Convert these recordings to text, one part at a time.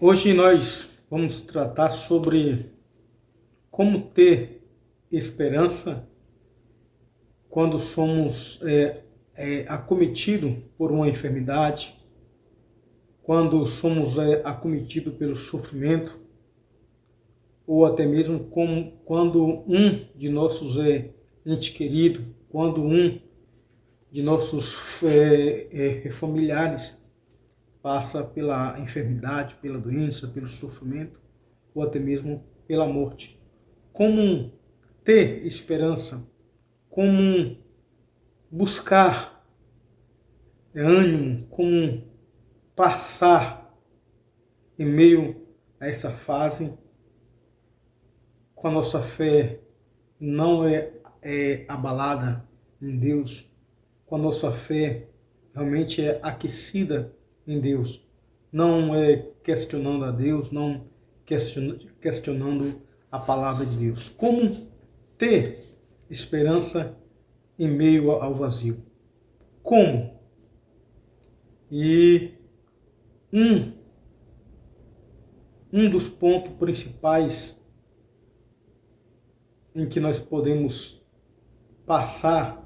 Hoje nós vamos tratar sobre como ter esperança quando somos acometidos por uma enfermidade, quando somos acometidos pelo sofrimento, ou até mesmo quando um de nossos entes queridos, quando um de nossos familiares passa pela enfermidade, pela doença, pelo sofrimento, ou até mesmo pela morte. Como ter esperança, como buscar ânimo, como passar em meio a essa fase com a nossa fé não é abalada em Deus, com a nossa fé realmente é aquecida em Deus, não é questionando a Deus, não questionando a palavra de Deus. Como ter esperança em meio ao vazio? Como? E um dos pontos principais em que nós podemos passar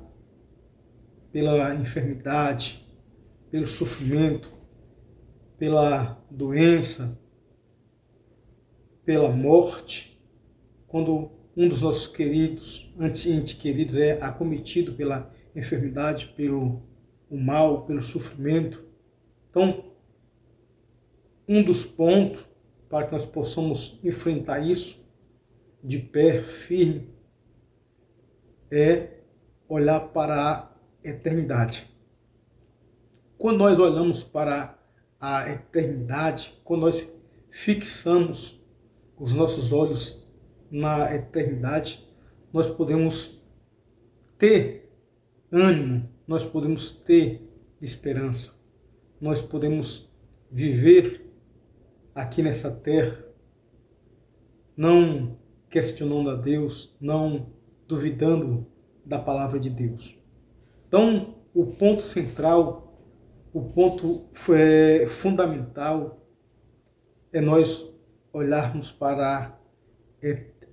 pela enfermidade, pelo sofrimento, pela doença, pela morte, quando um dos nossos entes queridos é acometido pela enfermidade, pelo mal, pelo sofrimento. Então, um dos pontos para que nós possamos enfrentar isso de pé firme é olhar para a eternidade. Quando nós olhamos para a eternidade, quando nós fixamos os nossos olhos na eternidade, nós podemos ter ânimo, nós podemos ter esperança, nós podemos viver aqui nessa terra, não questionando a Deus, não duvidando da palavra de Deus. Então, o ponto central, o ponto fundamental é nós olharmos para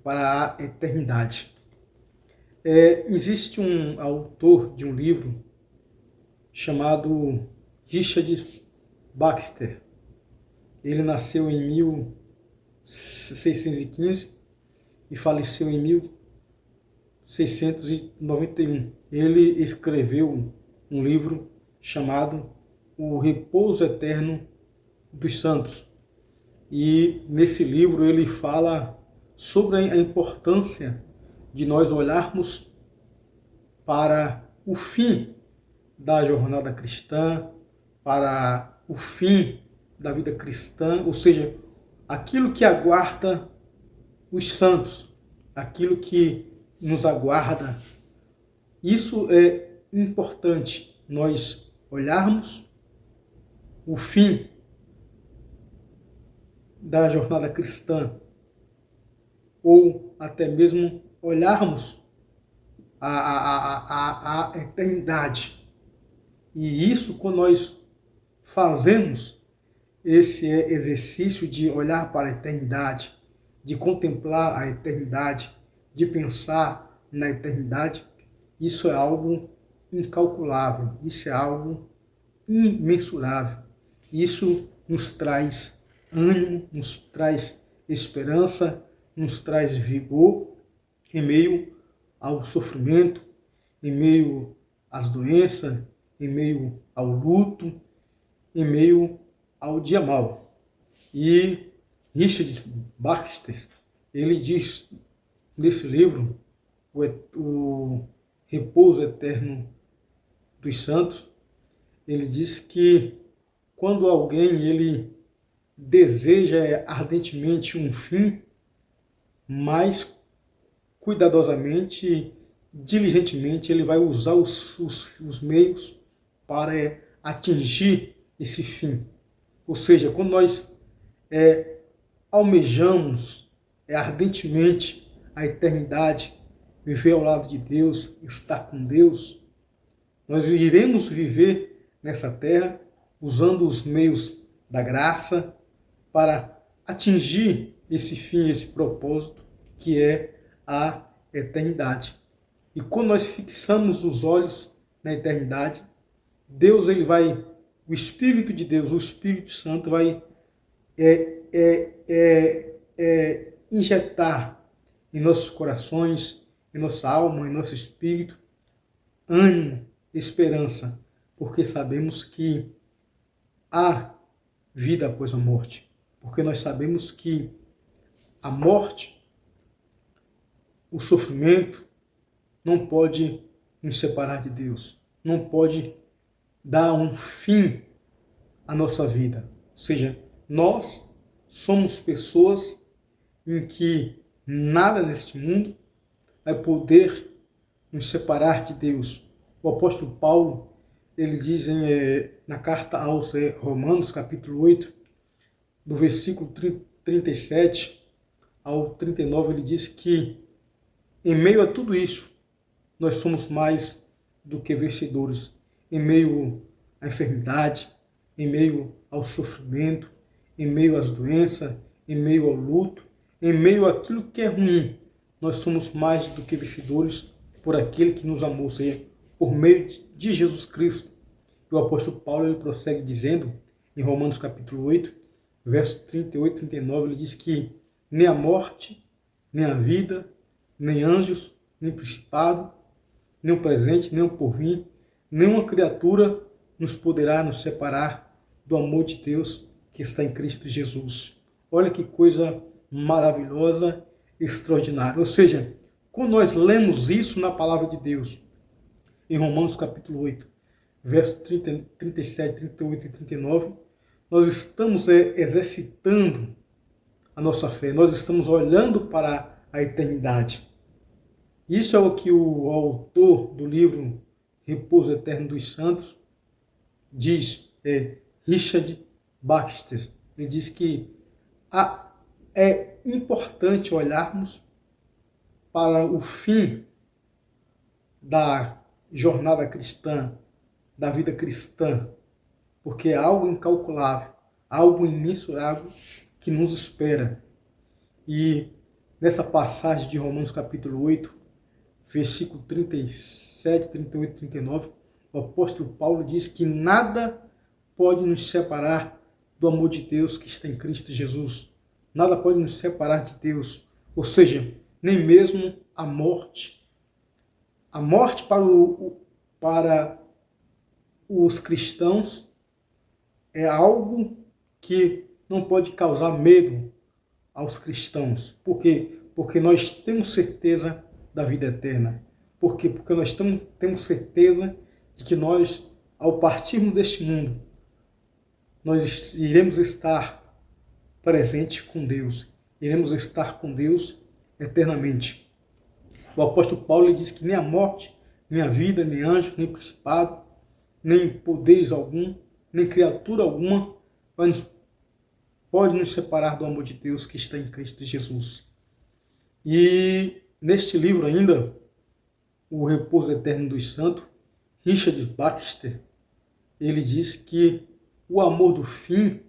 a eternidade. Existe um autor de um livro chamado Richard Baxter. Ele nasceu em 1615 e faleceu em 1691. Ele escreveu um livro chamado O Repouso Eterno dos Santos. E nesse livro ele fala sobre a importância de nós olharmos para o fim da jornada cristã, para o fim da vida cristã, ou seja, aquilo que aguarda os santos, aquilo que nos aguarda. Isso é importante, nós olharmos o fim da jornada cristã, ou até mesmo olharmos a eternidade. E isso, quando nós fazemos esse exercício de olhar para a eternidade, de contemplar a eternidade, de pensar na eternidade, isso é algo incalculável, isso é algo imensurável. Isso nos traz ânimo, nos traz esperança, nos traz vigor em meio ao sofrimento, em meio às doenças, em meio ao luto, em meio ao dia mau. E Richard Baxter, ele diz nesse livro, o Repouso Eterno dos Santos, ele diz que quando alguém ele deseja ardentemente um fim, mas cuidadosamente, diligentemente, ele vai usar os meios para atingir esse fim. Ou seja, quando nós almejamos ardentemente a eternidade, viver ao lado de Deus, estar com Deus, nós iremos viver nessa terra usando os meios da graça para atingir esse fim, esse propósito, que é a eternidade. E quando nós fixamos os olhos na eternidade, Deus ele vai, o Espírito de Deus, o Espírito Santo vai injetar em nossos corações, em nossa alma, em nosso espírito, ânimo, esperança, porque sabemos que há vida após a morte. Porque nós sabemos que a morte, o sofrimento, não pode nos separar de Deus. Não pode dar um fim à nossa vida. Ou seja, nós somos pessoas em que nada neste mundo vai poder nos separar de Deus. O apóstolo Paulo, ele diz na carta aos Romanos, capítulo 8, do versículo 37 ao 39, ele diz que em meio a tudo isso, nós somos mais do que vencedores. Em meio à enfermidade, em meio ao sofrimento, em meio às doenças, em meio ao luto, em meio àquilo que é ruim, nós somos mais do que vencedores por aquele que nos amou, ou seja, por meio de Jesus Cristo. E o apóstolo Paulo ele prossegue dizendo, em Romanos capítulo 8, versos 38 e 39, ele diz que nem a morte, nem a vida, nem anjos, nem principado, nem o presente, nem o porvir, nenhuma criatura nos poderá nos separar do amor de Deus que está em Cristo Jesus. Olha que coisa maravilhosa, extraordinária. Ou seja, quando nós lemos isso na palavra de Deus, em Romanos capítulo 8, versos 37, 38 e 39, nós estamos exercitando a nossa fé, nós estamos olhando para a eternidade. Isso é o que o autor do livro Repouso Eterno dos Santos diz, Richard Baxter. Ele diz que é importante olharmos para o fim da jornada cristã, da vida cristã, porque é algo incalculável, algo imensurável que nos espera. E nessa passagem de Romanos capítulo 8, versículo 37, 38 e 39, o apóstolo Paulo diz que nada pode nos separar do amor de Deus que está em Cristo Jesus. Nada pode nos separar de Deus. Ou seja, nem mesmo a morte. A morte para os cristãos é algo que não pode causar medo aos cristãos. Por quê? Porque nós temos certeza da vida eterna. Por quê? Porque nós temos certeza de que nós, ao partirmos deste mundo, nós iremos estar presentes com Deus. Iremos estar com Deus eternamente. O apóstolo Paulo diz que nem a morte, nem a vida, nem anjo, nem principado, nem poderes algum, nem criatura alguma pode nos separar do amor de Deus que está em Cristo Jesus. E neste livro ainda, O Repouso Eterno dos Santos, Richard Baxter, ele diz que o amor do fim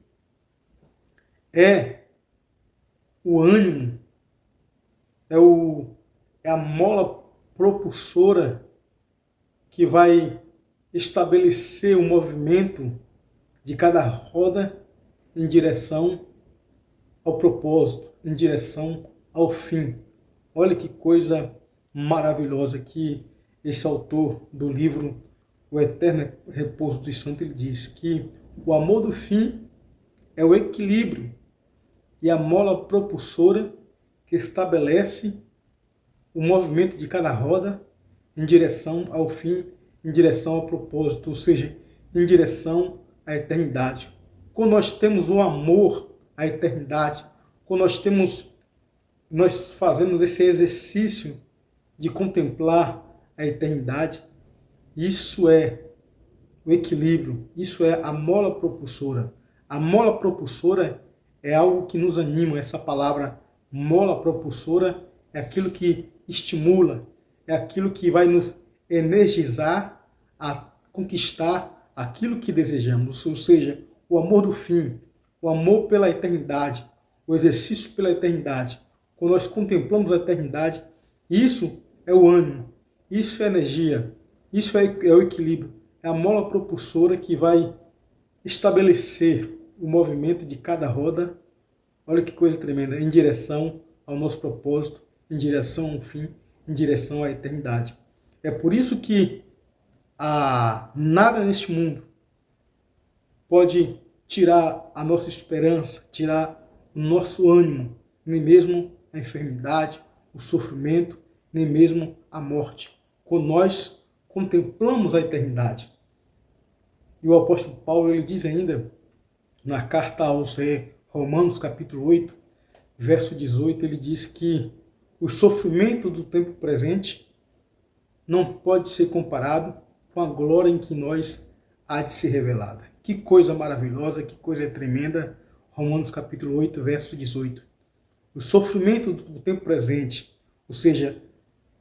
é o ânimo, é a mola propulsora que vai estabelecer o movimento de cada roda em direção ao propósito, em direção ao fim. Olha que coisa maravilhosa que esse autor do livro O Eterno Repouso dos Santos, ele diz que o amor do fim é o equilíbrio e a mola propulsora que estabelece o movimento de cada roda em direção ao fim, em direção ao propósito, ou seja, em direção à eternidade. Quando nós temos o amor à eternidade, quando nós fazemos esse exercício de contemplar a eternidade, isso é o equilíbrio, isso é a mola propulsora. A mola propulsora é algo que nos anima. Essa palavra mola propulsora é aquilo que estimula, é aquilo que vai nos energizar a conquistar aquilo que desejamos. Ou seja, o amor do fim, o amor pela eternidade, o exercício pela eternidade, quando nós contemplamos a eternidade, isso é o ânimo, isso é a energia, isso é o equilíbrio, é a mola propulsora que vai estabelecer o movimento de cada roda. Olha que coisa tremenda, em direção ao nosso propósito, em direção ao fim, em direção à eternidade. É por isso que nada neste mundo pode tirar a nossa esperança, tirar o nosso ânimo, nem mesmo a enfermidade, o sofrimento, nem mesmo a morte, quando nós contemplamos a eternidade. E o apóstolo Paulo, ele diz ainda, na carta aos Romanos, capítulo 8, verso 18, ele diz que o sofrimento do tempo presente não pode ser comparado com a glória em que nós há de ser revelada. Que coisa maravilhosa, que coisa tremenda. Romanos capítulo 8, verso 18. O sofrimento do tempo presente, ou seja,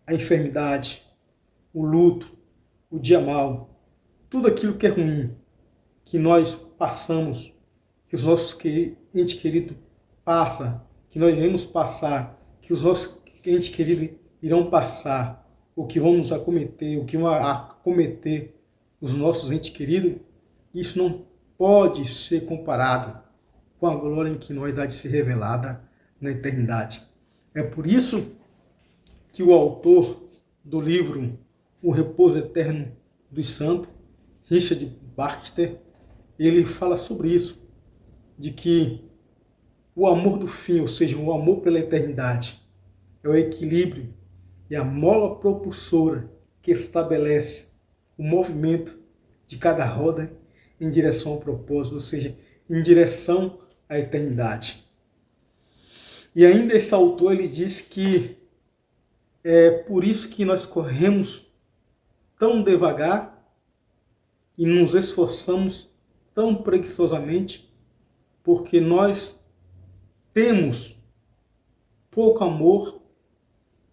a enfermidade, o luto, o dia mau, tudo aquilo que é ruim, que nós passamos, que os nossos entes queridos passam, que nós iremos passar, que os nossos entes queridos irão passar, o que vão nos acometer, o que vão acometer os nossos entes queridos, isso não pode ser comparado com a glória em que nós há de ser revelada na eternidade. É por isso que o autor do livro O Repouso Eterno dos Santos, Richard Baxter, ele fala sobre isso, de que o amor do fim, ou seja, o amor pela eternidade, é o equilíbrio e a mola propulsora que estabelece o movimento de cada roda em direção ao propósito, ou seja, em direção à eternidade. E ainda esse autor, ele diz que é por isso que nós corremos tão devagar e nos esforçamos tão preguiçosamente, porque nós temos pouco amor,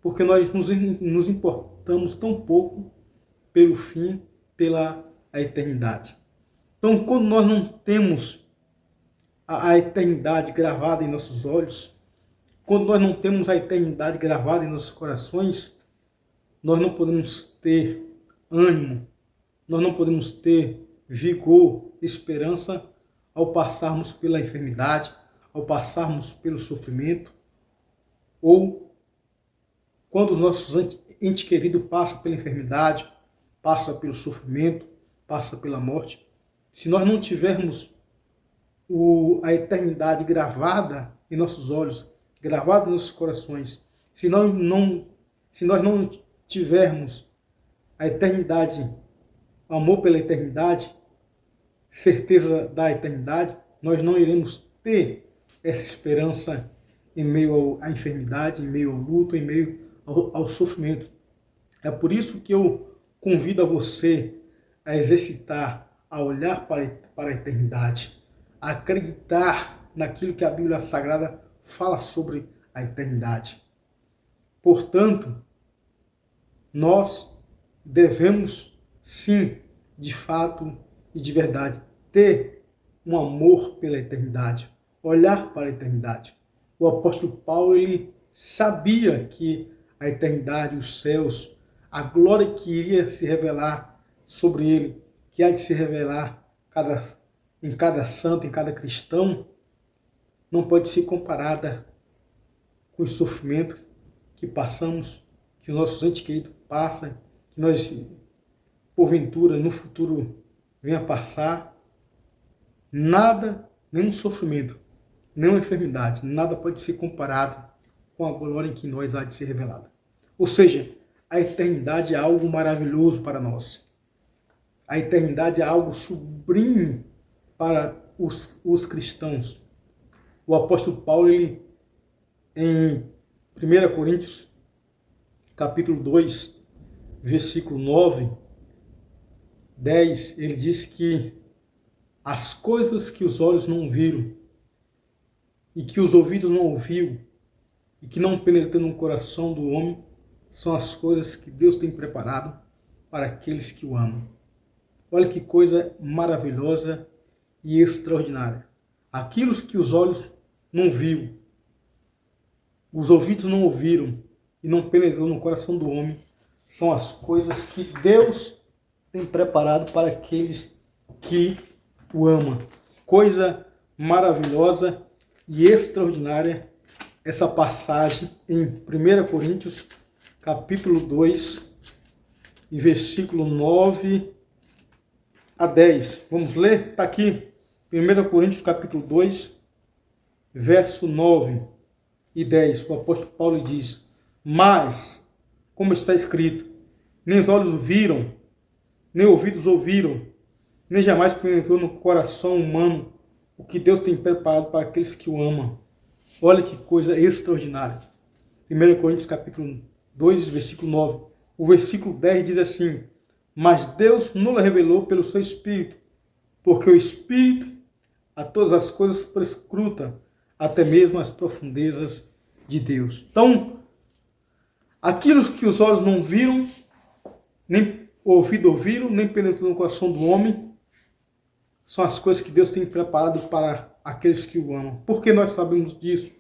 porque nós nos importamos tão pouco pelo fim, pela eternidade. Então, quando nós não temos a eternidade gravada em nossos olhos, quando nós não temos a eternidade gravada em nossos corações, nós não podemos ter ânimo, nós não podemos ter vigor, esperança ao passarmos pela enfermidade, ao passarmos pelo sofrimento, ou quando os nossos entes queridos passam pela enfermidade, passam pelo sofrimento, passam pela morte. Se nós não tivermos a eternidade gravada em nossos olhos, gravada em nossos corações, se nós não tivermos a eternidade, o amor pela eternidade, certeza da eternidade, nós não iremos ter essa esperança em meio à enfermidade, em meio ao luto, em meio ao sofrimento. É por isso que eu convido a você a exercitar, a olhar para a eternidade, a acreditar naquilo que a Bíblia Sagrada fala sobre a eternidade. Portanto, nós devemos, sim, de fato e de verdade, ter um amor pela eternidade, olhar para a eternidade. O apóstolo Paulo, ele sabia que a eternidade, os céus, a glória que iria se revelar sobre ele, que há de se revelar em cada santo, em cada cristão, não pode ser comparada com o sofrimento que passamos, que os nossos entes queridos passam, que nós, porventura, no futuro, venha a passar. Nada, nenhum sofrimento, nenhuma enfermidade, nada pode ser comparado com a glória em que nós há de ser revelada. Ou seja, a eternidade é algo maravilhoso para nós. A eternidade é algo sublime para os cristãos. O apóstolo Paulo, ele, em 1 Coríntios, capítulo 2, versículo 9, 10, ele diz que as coisas que os olhos não viram, e que os ouvidos não ouviram, e que não penetrou no coração do homem, são as coisas que Deus tem preparado para aqueles que o amam. Olha que coisa maravilhosa e extraordinária. Aquilo que os olhos não viu, os ouvidos não ouviram e não penetrou no coração do homem, são as coisas que Deus tem preparado para aqueles que o amam. Coisa maravilhosa e extraordinária essa passagem em 1 Coríntios, capítulo 2, e versículo 9 a 10. Vamos ler? Está aqui, 1 Coríntios, capítulo 2, verso 9 e 10. O apóstolo Paulo diz: mas, como está escrito, nem os olhos viram, nem ouvidos ouviram, nem jamais penetrou no coração humano o que Deus tem preparado para aqueles que o amam. Olha que coisa extraordinária. 1 Coríntios capítulo 2, versículo 9. O versículo 10 diz assim: mas Deus nos revelou pelo seu Espírito, porque o Espírito a todas as coisas prescruta, até mesmo as profundezas de Deus. Então, aquilo que os olhos não viram, nem o ouvido ouviram, nem penetrou no coração do homem, são as coisas que Deus tem preparado para aqueles que o amam. Por que nós sabemos disso?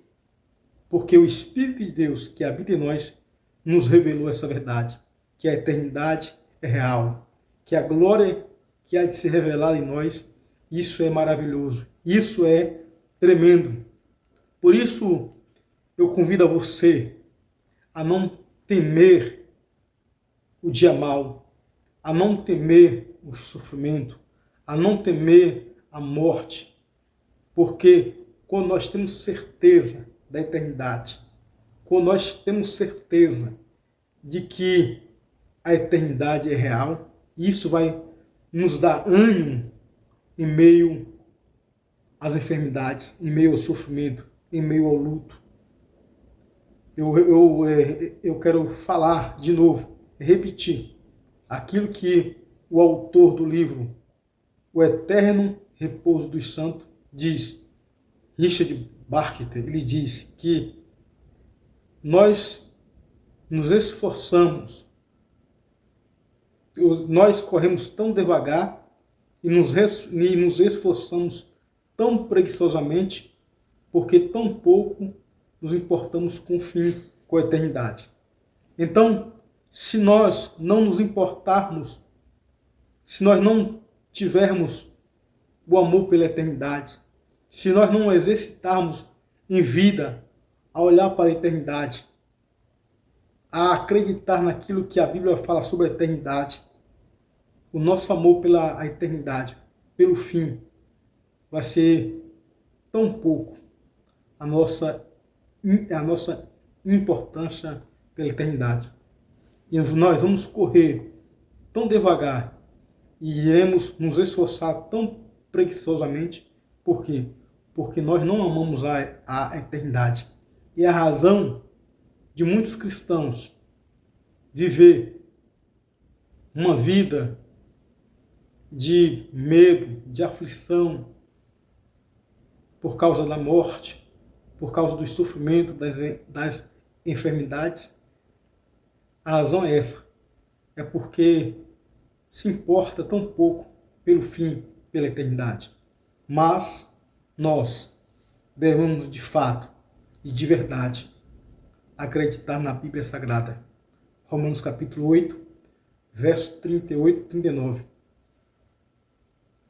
Porque o Espírito de Deus que habita em nós nos revelou essa verdade, que a eternidade é real, que a glória que há de se revelar em nós, isso é maravilhoso, isso é tremendo. Por isso, eu convido a você a não temer o dia mau, a não temer o sofrimento, a não temer a morte, porque quando nós temos certeza da eternidade, quando nós temos certeza de que a eternidade é real, isso vai nos dar ânimo em meio às enfermidades, em meio ao sofrimento, em meio ao luto. Eu quero falar de novo, repetir aquilo que o autor do livro O Eterno Repouso dos Santos diz. Richard Baxter, ele diz que nós nos esforçamos, nós corremos tão devagar e nos esforçamos tão preguiçosamente porque tão pouco nos importamos com o fim, com a eternidade. Então, se nós não nos importarmos, se nós não tivermos o amor pela eternidade, se nós não exercitarmos em vida a olhar para a eternidade, a acreditar naquilo que a Bíblia fala sobre a eternidade, o nosso amor pela eternidade, pelo fim, vai ser tão pouco a nossa importância pela eternidade. E nós vamos correr tão devagar e iremos nos esforçar tão preguiçosamente. Por quê? Porque nós não amamos a eternidade. E a razão de muitos cristãos viver uma vida de medo, de aflição, por causa da morte, por causa do sofrimento, das enfermidades, a razão é essa. É porque se importa tão pouco pelo fim, pela eternidade. Mas nós devemos de fato e de verdade acreditar na Bíblia Sagrada. Romanos capítulo 8, verso 38 e 39.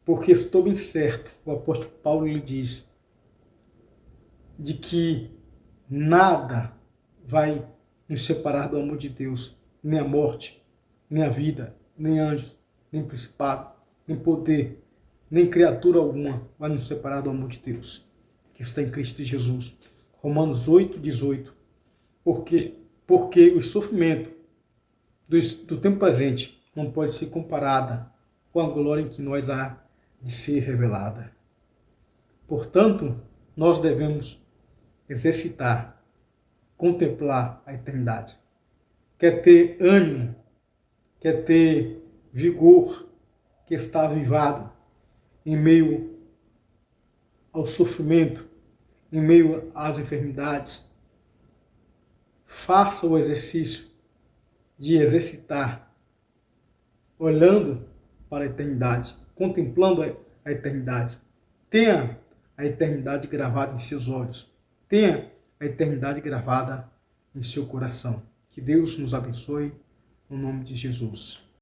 Porque estou bem certo, o apóstolo Paulo lhe diz, de que nada vai nos separar do amor de Deus, nem a morte, nem a vida, nem anjos, nem principado, nem poder, nem criatura alguma vai nos separar do amor de Deus, que está em Cristo Jesus. Romanos 8, 18. Porque o sofrimento do tempo presente não pode ser comparada com a glória em que nós há de ser revelada. Portanto, nós devemos exercitar, contemplar a eternidade. Quer ter ânimo, quer ter vigor, que está avivado em meio ao sofrimento, em meio às enfermidades. Faça o exercício de exercitar, olhando para a eternidade, contemplando a eternidade. Tenha a eternidade gravada em seus olhos. Tenha a eternidade gravada em seu coração. Que Deus nos abençoe, no nome de Jesus.